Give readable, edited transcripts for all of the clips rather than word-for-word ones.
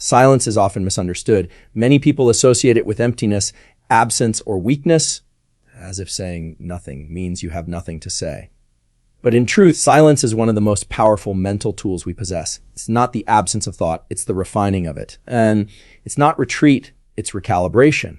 Silence is often misunderstood. Many people associate it with emptiness, absence, or weakness, as if saying nothing means you have nothing to say. But in truth, silence is one of the most powerful mental tools we possess. It's not the absence of thought, it's the refining of it. And it's not retreat, it's recalibration.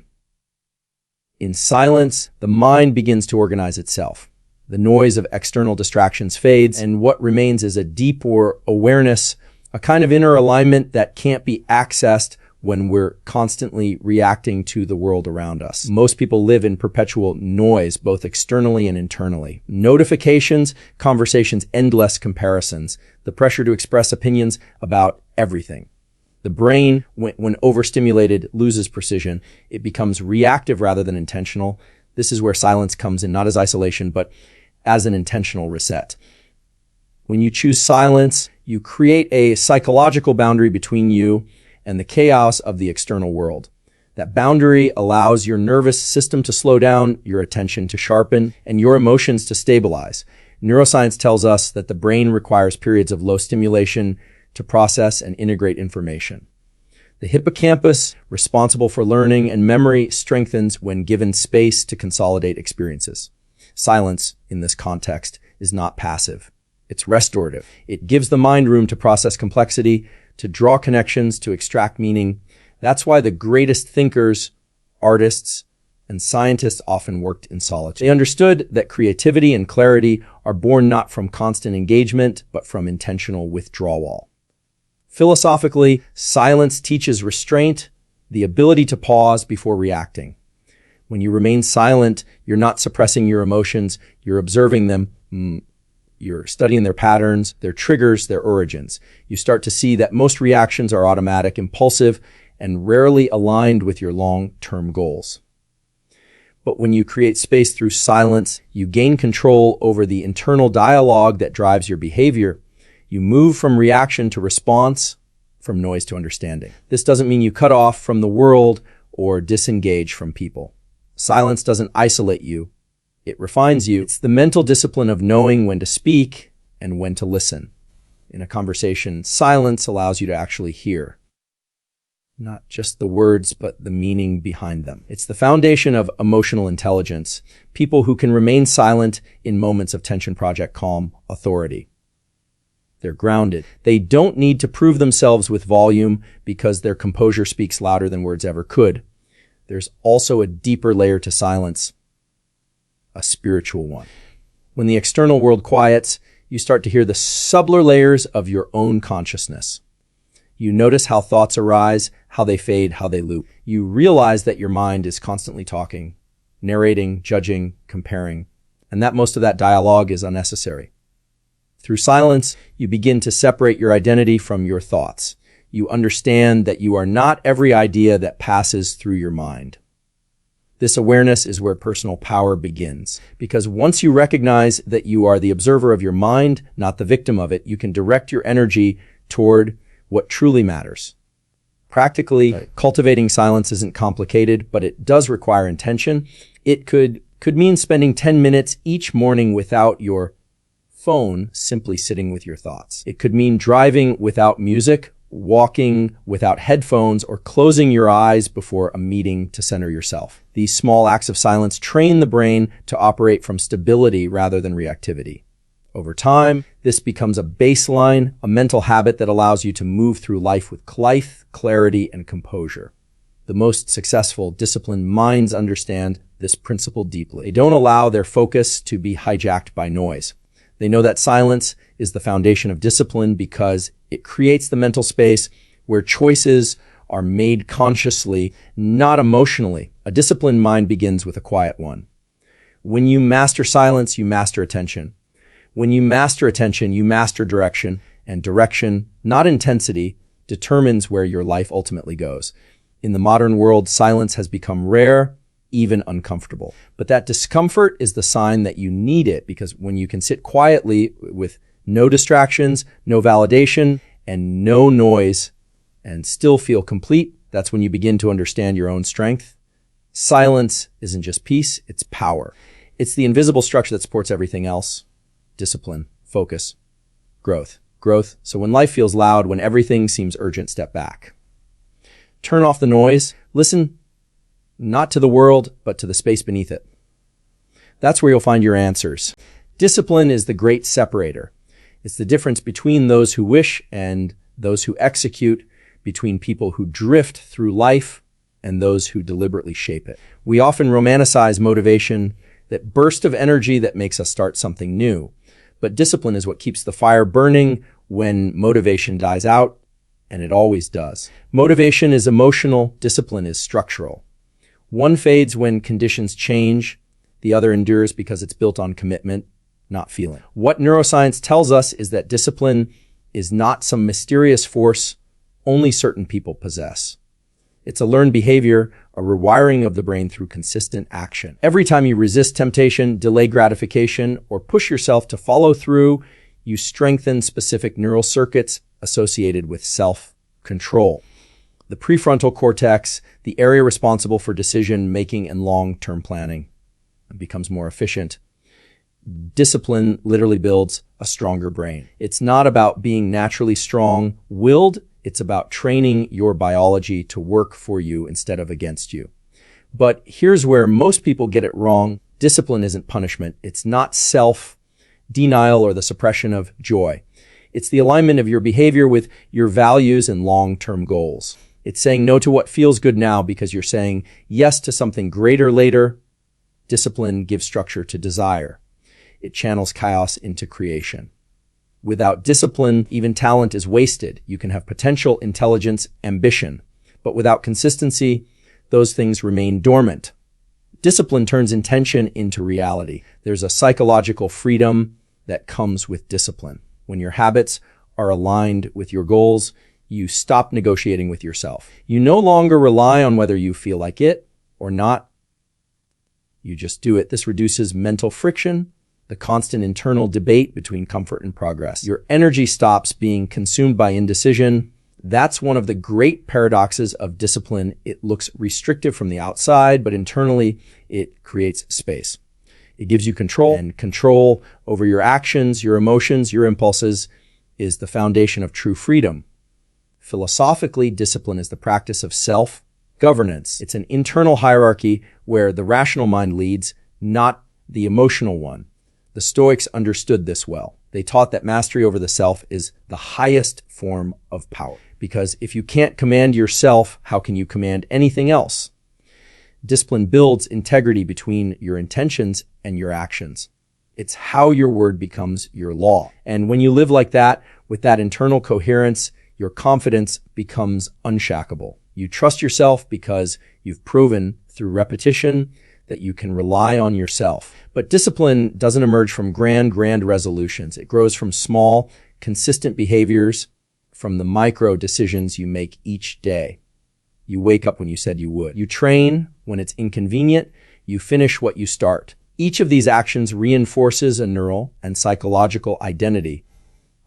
In silence, the mind begins to organize itself. The noise of external distractions fades, and what remains is a deeper awareness, a kind of inner alignment that can't be accessed when we're constantly reacting to the world around us. Most people live in perpetual noise, both externally and internally. Notifications, conversations, endless comparisons, the pressure to express opinions about everything. The brain, when overstimulated, loses precision. It becomes reactive rather than intentional. This is where silence comes in, not as isolation, but as an intentional reset. When you choose silence, you create a psychological boundary between you and the chaos of the external world. That boundary allows your nervous system to slow down, your attention to sharpen, and your emotions to stabilize. Neuroscience tells us that the brain requires periods of low stimulation to process and integrate information. The hippocampus, responsible for learning and memory, strengthens when given space to consolidate experiences. Silence, in this context, is not passive. It's restorative. It gives the mind room to process complexity, to draw connections, to extract meaning. That's why the greatest thinkers, artists, and scientists often worked in solitude. They understood that creativity and clarity are born not from constant engagement, but from intentional withdrawal. Philosophically, silence teaches restraint, the ability to pause before reacting. When you remain silent, you're not suppressing your emotions, you're observing them. You're studying their patterns, their triggers, their origins. You start to see that most reactions are automatic, impulsive, and rarely aligned with your long-term goals. But when you create space through silence, you gain control over the internal dialogue that drives your behavior. You move from reaction to response, from noise to understanding. This doesn't mean you cut off from the world or disengage from people. Silence doesn't isolate you. It refines you. It's the mental discipline of knowing when to speak and when to listen. In a conversation, silence allows you to actually hear. Not just the words, but the meaning behind them. It's the foundation of emotional intelligence. People who can remain silent in moments of tension project calm authority. They're grounded. They don't need to prove themselves with volume because their composure speaks louder than words ever could. There's also a deeper layer to silence. A spiritual one. When the external world quiets, you start to hear the subtler layers of your own consciousness. You notice how thoughts arise, how they fade, how they loop. You realize that your mind is constantly talking, narrating, judging, comparing, and that most of that dialogue is unnecessary. Through silence, you begin to separate your identity from your thoughts. You understand that you are not every idea that passes through your mind. This awareness is where personal power begins, because once you recognize that you are the observer of your mind, not the victim of it, you can direct your energy toward what truly matters. Practically, cultivating silence isn't complicated, but it does require intention. It could mean spending 10 minutes each morning without your phone, simply sitting with your thoughts. It could mean driving without music, walking without headphones, or closing your eyes before a meeting to center yourself. These small acts of silence train the brain to operate from stability rather than reactivity. Over time, this becomes a baseline, a mental habit that allows you to move through life with clarity, and composure. The most successful, disciplined minds understand this principle deeply. They don't allow their focus to be hijacked by noise. They know that silence is the foundation of discipline because it creates the mental space where choices are made consciously, not emotionally. A disciplined mind begins with a quiet one. When you master silence, you master attention. When you master attention, you master direction, and direction, not intensity, determines where your life ultimately goes. In the modern world, silence has become rare, even uncomfortable. But that discomfort is the sign that you need it, because when you can sit quietly with no distractions, no validation, and no noise, and still feel complete, that's when you begin to understand your own strength. Silence isn't just peace, it's power. It's the invisible structure that supports everything else. Discipline, focus, growth. So when life feels loud, when everything seems urgent, step back. Turn off the noise. Listen not to the world, but to the space beneath it. That's where you'll find your answers. Discipline is the great separator. It's the difference between those who wish and those who execute, between people who drift through life and those who deliberately shape it. We often romanticize motivation, that burst of energy that makes us start something new. But discipline is what keeps the fire burning when motivation dies out, and it always does. Motivation is emotional, discipline is structural. One fades when conditions change, the other endures because it's built on commitment, not feeling. What neuroscience tells us is that discipline is not some mysterious force only certain people possess. It's a learned behavior, a rewiring of the brain through consistent action. Every time you resist temptation, delay gratification, or push yourself to follow through, you strengthen specific neural circuits associated with self-control. The prefrontal cortex, the area responsible for decision-making and long-term planning, becomes more efficient. Discipline literally builds a stronger brain. It's not about being naturally strong-willed. It's about training your biology to work for you instead of against you. But here's where most people get it wrong. Discipline isn't punishment. It's not self-denial or the suppression of joy. It's the alignment of your behavior with your values and long-term goals. It's saying no to what feels good now because you're saying yes to something greater later. Discipline gives structure to desire. It channels chaos into creation. Without discipline, even talent is wasted. You can have potential, intelligence, ambition, but without consistency, those things remain dormant. Discipline turns intention into reality. There's a psychological freedom that comes with discipline. When your habits are aligned with your goals, you stop negotiating with yourself. You no longer rely on whether you feel like it or not. You just do it. This reduces mental friction, the constant internal debate between comfort and progress. Your energy stops being consumed by indecision. That's one of the great paradoxes of discipline. It looks restrictive from the outside, but internally it creates space. It gives you control, and control over your actions, your emotions, your impulses is the foundation of true freedom. Philosophically, discipline is the practice of self-governance. It's an internal hierarchy where the rational mind leads, not the emotional one. The Stoics understood this well. They taught that mastery over the self is the highest form of power. Because if you can't command yourself, how can you command anything else? Discipline builds integrity between your intentions and your actions. It's how your word becomes your law. And when you live like that, with that internal coherence, your confidence becomes unshackable. You trust yourself because you've proven through repetition that you can rely on yourself. But discipline doesn't emerge from grand resolutions. It grows from small, consistent behaviors, from the micro decisions you make each day. You wake up when you said you would. You train when it's inconvenient. You finish what you start. Each of these actions reinforces a neural and psychological identity.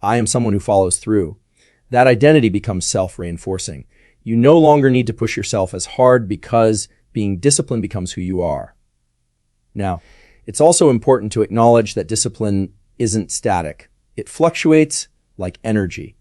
I am someone who follows through. That identity becomes self-reinforcing. You no longer need to push yourself as hard because being disciplined becomes who you are. Now, it's also important to acknowledge that discipline isn't static. It fluctuates like energy.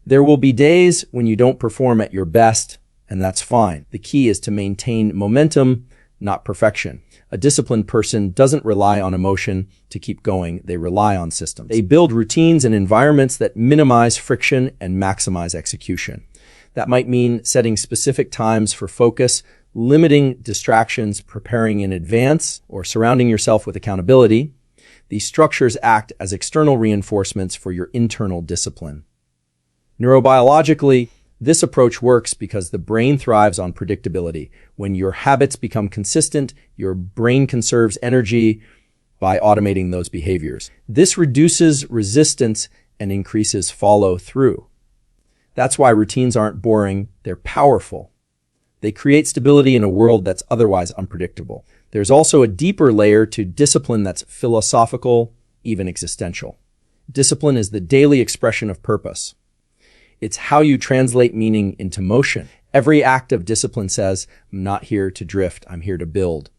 There will be days when you don't perform at your best, and that's fine. The key is to maintain momentum, not perfection. A disciplined person doesn't rely on emotion to keep going. They rely on systems. They build routines and environments that minimize friction and maximize execution. That might mean setting specific times for focus, limiting distractions, preparing in advance, or surrounding yourself with accountability. These structures act as external reinforcements for your internal discipline. Neurobiologically, this approach works because the brain thrives on predictability. When your habits become consistent, your brain conserves energy by automating those behaviors. This reduces resistance and increases follow-through. That's why routines aren't boring, they're powerful. They create stability in a world that's otherwise unpredictable. There's also a deeper layer to discipline that's philosophical, even existential. Discipline is the daily expression of purpose. It's how you translate meaning into motion. Every act of discipline says, I'm not here to drift, I'm here to build.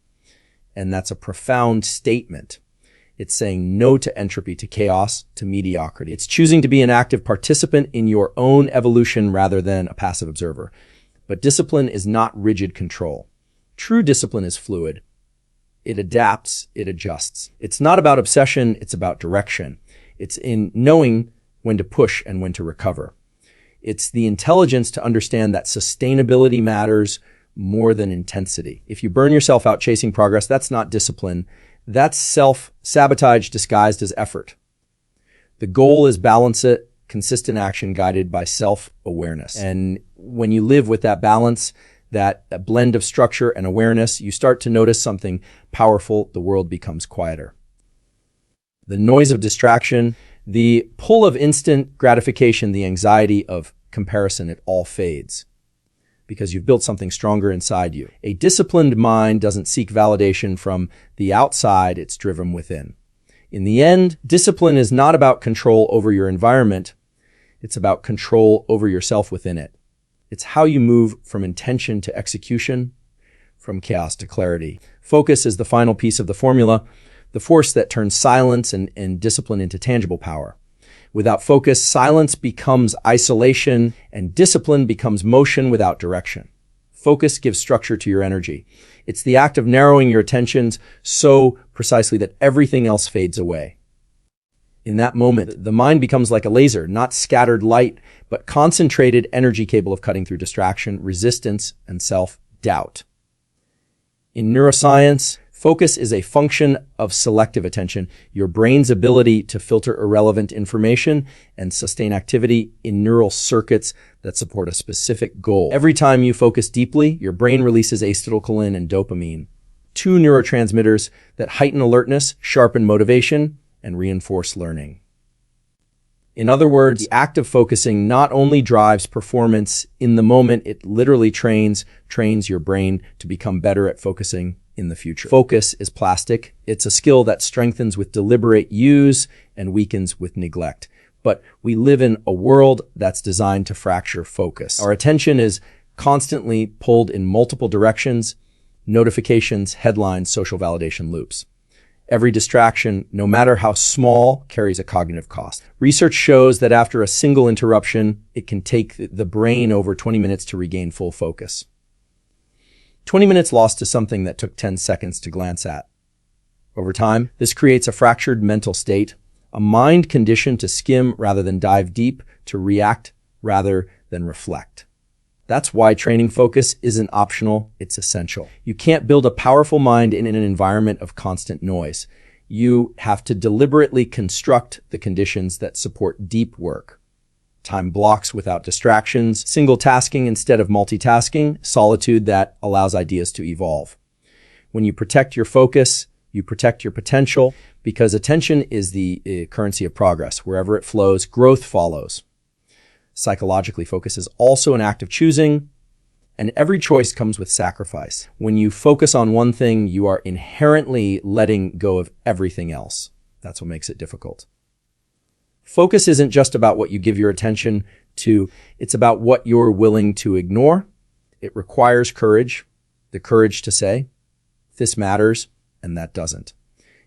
And that's a profound statement. It's saying no to entropy, to chaos, to mediocrity. It's choosing to be an active participant in your own evolution rather than a passive observer. But discipline is not rigid control. True discipline is fluid. It adapts, it adjusts. It's not about obsession, it's about direction. It's in knowing when to push and when to recover. It's the intelligence to understand that sustainability matters more than intensity. If you burn yourself out chasing progress, that's not discipline. That's self-sabotage disguised as effort. The goal is balanced, consistent action guided by self-awareness. And when you live with that balance, that blend of structure and awareness, you start to notice something powerful. The world becomes quieter. The noise of distraction, the pull of instant gratification, the anxiety of comparison, it all fades because you've built something stronger inside you. A disciplined mind doesn't seek validation from the outside, it's driven within. In the end, discipline is not about control over your environment, it's about control over yourself within it. It's how you move from intention to execution, from chaos to clarity. Focus is the final piece of the formula, the force that turns silence and discipline into tangible power. Without focus, silence becomes isolation and discipline becomes motion without direction. Focus gives structure to your energy. It's the act of narrowing your attentions so precisely that everything else fades away. In that moment, the mind becomes like a laser, not scattered light, but concentrated energy capable of cutting through distraction, resistance, and self-doubt. In neuroscience, focus is a function of selective attention, your brain's ability to filter irrelevant information and sustain activity in neural circuits that support a specific goal. Every time you focus deeply, your brain releases acetylcholine and dopamine, two neurotransmitters that heighten alertness, sharpen motivation, and reinforce learning. In other words, the act of focusing not only drives performance in the moment, it literally trains your brain to become better at focusing in the future. Focus is plastic. It's a skill that strengthens with deliberate use and weakens with neglect. But we live in a world that's designed to fracture focus. Our attention is constantly pulled in multiple directions, notifications, headlines, social validation loops. Every distraction, no matter how small, carries a cognitive cost. Research shows that after a single interruption, it can take the brain over 20 minutes to regain full focus. 20 minutes lost to something that took 10 seconds to glance at. Over time, this creates a fractured mental state, a mind conditioned to skim rather than dive deep, to react rather than reflect. That's why training focus isn't optional, it's essential. You can't build a powerful mind in an environment of constant noise. You have to deliberately construct the conditions that support deep work. Time blocks without distractions, single tasking instead of multitasking, solitude that allows ideas to evolve. When you protect your focus, you protect your potential, because attention is the currency of progress. Wherever it flows, growth follows. Psychologically, focus is also an act of choosing, and every choice comes with sacrifice. When you focus on one thing, you are inherently letting go of everything else. That's what makes it difficult. Focus isn't just about what you give your attention to, it's about what you're willing to ignore. It requires courage, the courage to say, this matters, and that doesn't.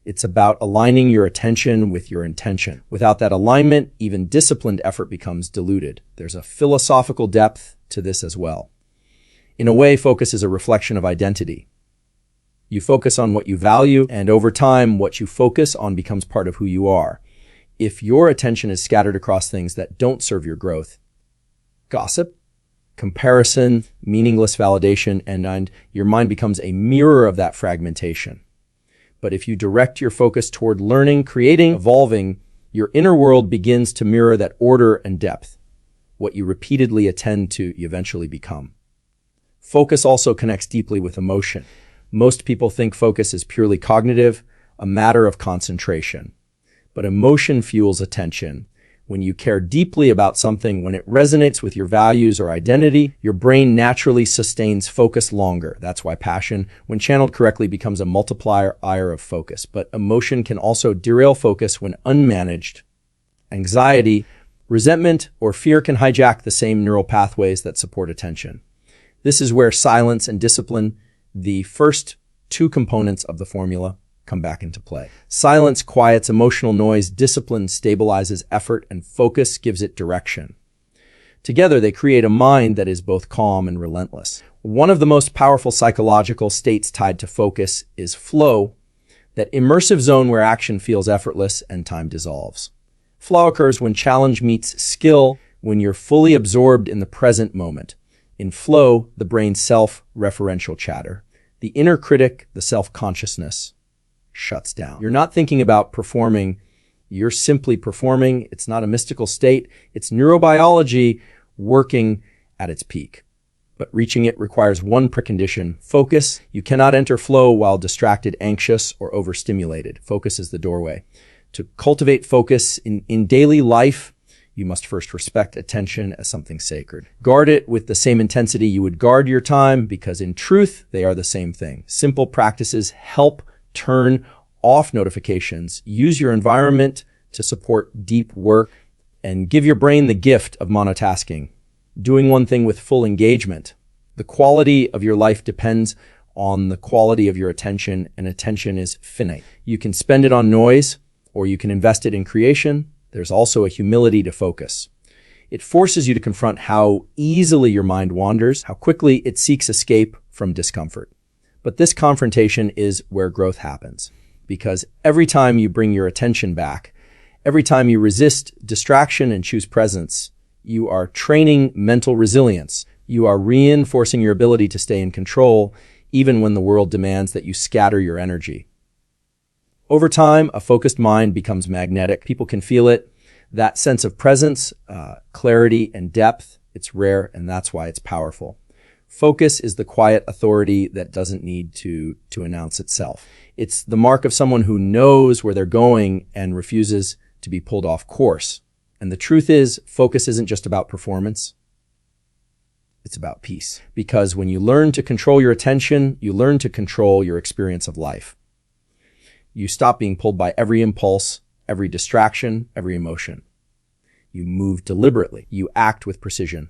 It's about aligning your attention with your intention. Without that alignment, even disciplined effort becomes diluted. There's a philosophical depth to this as well. In a way, focus is a reflection of identity. You focus on what you value, and over time, what you focus on becomes part of who you are. If your attention is scattered across things that don't serve your growth, gossip, comparison, meaningless validation, and your mind becomes a mirror of that fragmentation. But if you direct your focus toward learning, creating, evolving, your inner world begins to mirror that order and depth. What you repeatedly attend to, you eventually become. Focus also connects deeply with emotion. Most people think focus is purely cognitive, a matter of concentration. But emotion fuels attention. When you care deeply about something, when it resonates with your values or identity, your brain naturally sustains focus longer. That's why passion, when channeled correctly, becomes a multiplier of focus. But emotion can also derail focus when unmanaged. Anxiety, resentment, or fear can hijack the same neural pathways that support attention. This is where silence and discipline, the first two components of the formula, come back into play. Silence quiets emotional noise, discipline stabilizes effort, and focus gives it direction. Together, they create a mind that is both calm and relentless. One of the most powerful psychological states tied to focus is flow, that immersive zone where action feels effortless and time dissolves. Flow occurs when challenge meets skill, when you're fully absorbed in the present moment. In flow, the brain's self-referential chatter, the inner critic, the self-consciousness, shuts down. You're not thinking about performing, you're simply performing. It's not a mystical state. It's neurobiology working at its peak. But reaching it requires one precondition: focus. You cannot enter flow while distracted, anxious, or overstimulated. Focus is the doorway. To cultivate focus in daily life, you must first respect attention as something sacred. Guard it with the same intensity you would guard your time, because in truth, they are the same thing. Simple practices help turn off notifications, use your environment to support deep work, and give your brain the gift of monotasking, doing one thing with full engagement. The quality of your life depends on the quality of your attention, and attention is finite. You can spend it on noise, or you can invest it in creation. There's also a humility to focus. It forces you to confront how easily your mind wanders, how quickly it seeks escape from discomfort. But this confrontation is where growth happens, because every time you bring your attention back, every time you resist distraction and choose presence, you are training mental resilience. You are reinforcing your ability to stay in control, even when the world demands that you scatter your energy. Over time, a focused mind becomes magnetic. People can feel it. That sense of presence, clarity, and depth, it's rare, and that's why it's powerful. Focus is the quiet authority that doesn't need to announce itself. It's the mark of someone who knows where they're going and refuses to be pulled off course. And the truth is, focus isn't just about performance. It's about peace. Because when you learn to control your attention, you learn to control your experience of life. You stop being pulled by every impulse, every distraction, every emotion. You move deliberately. You act with precision.